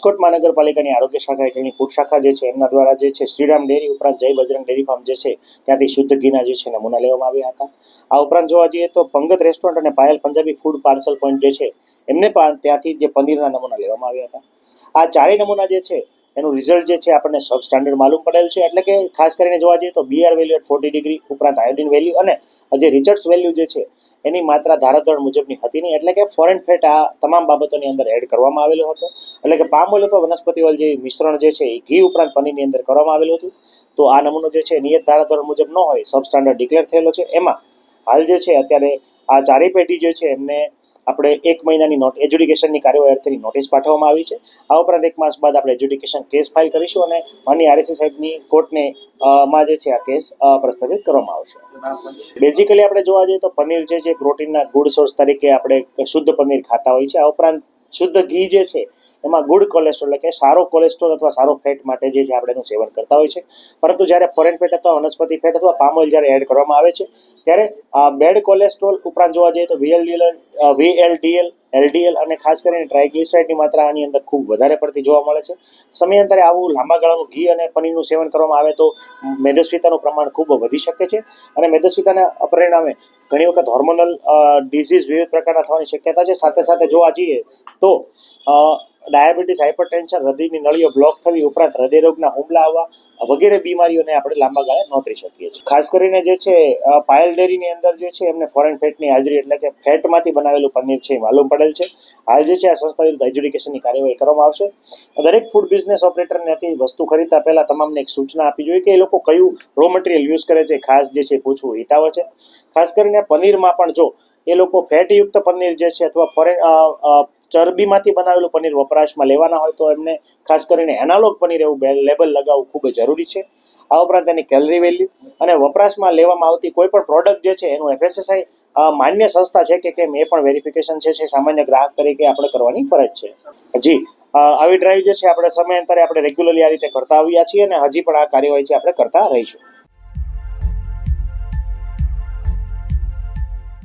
રાજકોટ મહાનગરપાલિકાની આરોગ્ય શાખા હેઠળની ફૂડ શાખા જે છે એમના દ્વારા જે છે શ્રીરામ ડેરી ઉપરાંત જય બજરંગ ડેરી ફાર્મ જે છે ત્યાંથી શુદ્ધ ઘીના જે છે નમૂના લેવામાં આવ્યા હતા. આ ઉપરાંત જોવા જઈએ તો પંગત રેસ્ટોરન્ટ અને Payal Punjabi food parcel point જે છે એમને પણ ત્યાંથી જે પનીરના નમૂના લેવામાં આવ્યા હતા. આ ચારેય નમૂના જે છે એનું રિઝલ્ટ જે છે આપણને સબ સ્ટાન્ડર્ડ માલુમ પડેલ છે. એટલે કે ખાસ કરીને જોવા જઈએ તો BR વેલ્યુ એટ 40 ડિગ્રી ઉપરાંત આયોડિન વેલ્યુ અને જે રિચર્ડ્સ વેલ્યુ જે છે એની માત્રા ધારાધોરણ મુજબની હતી નહીં. એટલે કે ફોરેન ફેટ આ તમામ બાબતોની અંદર એડ કરવામાં આવેલો હતો. એટલે કે પામ ઓઇલ અથવા વનસ્પતિ ઓઇલ જે મિશ્રણ જે છે એ ઘી ઉપરાંત પનીરની અંદર કરવામાં આવેલું હતું. તો આ નમૂનો જે છે નિયત ધારાધોરણ મુજબ ન હોય, સબ સ્ટાન્ડર્ડ ડિક્લેર થયેલો છે. એમાં હાલ જે છે અત્યારે આ ચારેય પેઢી જે છે એમને આપણે 1 મહિનાની એજ્યુડિકેશનની કાર્યવાહી અર્થેની નોટિસ પાઠવવામાં આવી છે. આ ઉપરાંત 1 માસ બાદ આપણે એજ્યુડિકેશન કેસ ફાઇલ કરીશું અને માનનીય RSC સાહેબની કોર્ટને માં જે છે આ કેસ પ્રસ્થાપિત કરવામાં આવશે. બેઝિકલી આપણે જોવા જઈએ તો પનીર જે છે પ્રોટીનના ગુડ સોર્સ તરીકે આપણે શુદ્ધ પનીર ખાતા હોય છે. આ ઉપરાંત શુદ્ધ ઘી જે છે એમાં ગુડ કોલેસ્ટ્રોલ એટલે કે સારો કોલેસ્ટ્રોલ અથવા સારો ફેટ માટે જે છે આપણે એનું સેવન કરતા હોય છે. પરંતુ જ્યારે ફોરેન ફેટ અથવા વનસ્પતિ ફેટ અથવા પામ ઓઇલ જ્યારે એડ કરવામાં આવે છે ત્યારે બેડ કોલેસ્ટ્રોલ ઉપરાંત જોવા જઈએ તો VLDL, LDL અને ખાસ કરીને ટ્રાયગ્લિસરાઇડની માત્રા આની અંદર ખૂબ વધારે પડતી જોવા મળે છે. સમયાંતરે આવું લાંબા ગાળાનું ઘી અને પનીરનું સેવન કરવામાં આવે તો મેદસ્વીતાનું પ્રમાણ ખૂબ વધી શકે છે અને મેદસ્વીતાના પરિણામે ઘણી વખત હોર્મોનલ ડિઝીઝ વિવિધ પ્રકારના થવાની શક્યતા છે. સાથે સાથે જોવા જઈએ તો ડાયાબિટીસ, હાઇપરટેન્શન, હૃદયની નળીઓ બ્લોક થવી ઉપરાંત હૃદયરોગના હુમલા આવવા વગેરે બીમારીઓને આપણે લાંબા ગાળે નોંધી શકીએ છીએ. ખાસ કરીને જે છે પાયલ ડેરીની અંદર જે છે એમને ફોરેન ફેટની હાજરી એટલે કે ફેટમાંથી બનાવેલું પનીર છે માલુમ પડેલ છે. હાલ જે છે આ સંસ્થા વિરુદ્ધ એજ્યુડિકેશનની કાર્યવાહી કરવામાં આવશે. દરેક ફૂડ બિઝનેસ ઓપરેટરને હતી વસ્તુ ખરીદતા પહેલા તમામને એક સૂચના આપવી જોઈએ કે એ લોકો કયું રો મટીરિયલ યુઝ કરે છે. ખાસ જે છે પૂછવું હિતાવ છે. ખાસ કરીને પનીરમાં પણ જો એ લોકો ફેટયુક્ત પનીર જે છે અથવા ફોરેન ચરબીમાંથી બનાવેલું પનીર વપરાશમાં લેવાના હોય તો એમને ખાસ કરીને એનાલોગ પનીર એવું લેબલ લગાવવું ખૂબ જરૂરી છે. આ ઉપરાંત એની કેલરી વેલ્યુ અને વપરાશમાં લેવામાં આવતી કોઈ પણ પ્રોડક્ટ જે છે એનું FSSAI માન્ય સંસ્થા છે કે કેમ એ પણ વેરિફિકેશન છે સામાન્ય ગ્રાહક તરીકે આપણે કરવાની ફરજ છે. જી આવી ડ્રાઈવ જે છે આપણે સમયાંતરે આપણે રેગ્યુલરલી આ રીતે કરતા આવ્યા છીએ અને હજી પણ આ કાર્યવાહી છે આપણે કરતા રહીશું.